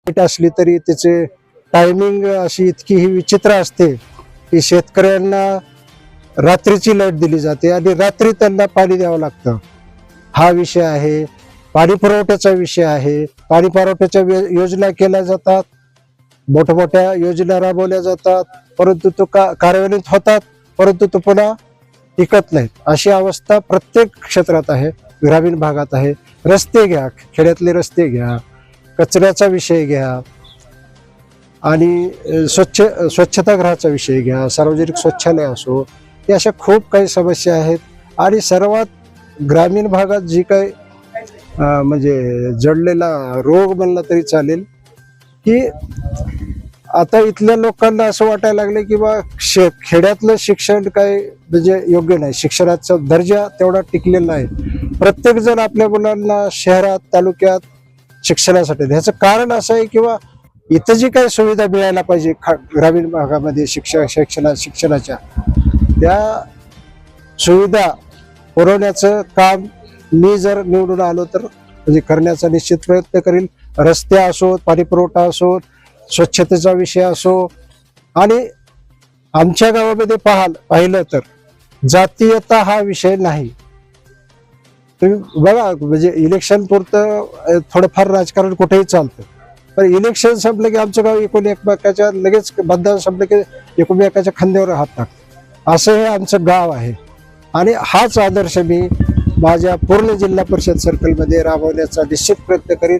Light असली तरी त्याचे टायमिंग अशी इतकी ही विचित्र असते की शेतकऱ्यांना रात्रीची लाईट दिली जाते आणि रात्री त्यांना पाणी द्यावं लागतं. हा विषय आहे. पाणी पुरवठ्याचा विषय आहे. पाणी पुरवठ्याच्या योजना केल्या जातात, मोठ्या मोठ्या योजना राबवल्या जातात, परंतु तो कार्यान्वित होतात, परंतु तो पुन्हा टिकत नाहीत. अशी अवस्था प्रत्येक क्षेत्रात आहे, ग्रामीण भागात आहे. रस्ते घ्या, खेड्यातले रस्ते घ्या, कचऱ्याचा विषय घ्या आणि स्वच्छतागृहाचा विषय घ्या, सार्वजनिक शौचालय असो, हे अशा खूप काही समस्या आहेत. आणि सर्वात ग्रामीण भागात जी काही म्हणजे जडलेला रोग म्हणला तरी चालेल की आता इथल्या लोकांना असं वाटायला लागलं की बा खेड्यातलं शिक्षण काय म्हणजे योग्य नाही, शिक्षणाचा दर्जा तेवढा टिकलेला नाही. प्रत्येक जण आपल्या मुलांना शहरात तालुक्यात शिक्षणासाठी, ह्याचं कारण असं आहे किंवा इथं जी काही सुविधा मिळायला पाहिजे ग्रामीण भागामध्ये शिक्षणाच्या त्या सुविधा पुरवण्याचं काम मी जर निवडून आलो तर म्हणजे करण्याचा निश्चित प्रयत्न करील. रस्ते असोत, पाणी पुरवठा असोत, स्वच्छतेचा विषय असो. आणि आमच्या गावामध्ये पाहिलं तर जातीयता हा विषय नाही. तुम्ही बघा, म्हणजे इलेक्शन पुरतं थोडंफार राजकारण कुठेही चालतं, पण इलेक्शन संपलं की आमचं गाव एकमेकाच्या लगेच मतदान संपलं की एकमेकाच्या खांद्यावर हात टाकतं. असं हे आमचं गाव आहे. आणि हाच आदर्श मी माझ्या पूर्ण जिल्हा परिषद सर्कलमध्ये राबवण्याचा निश्चित प्रयत्न करीन.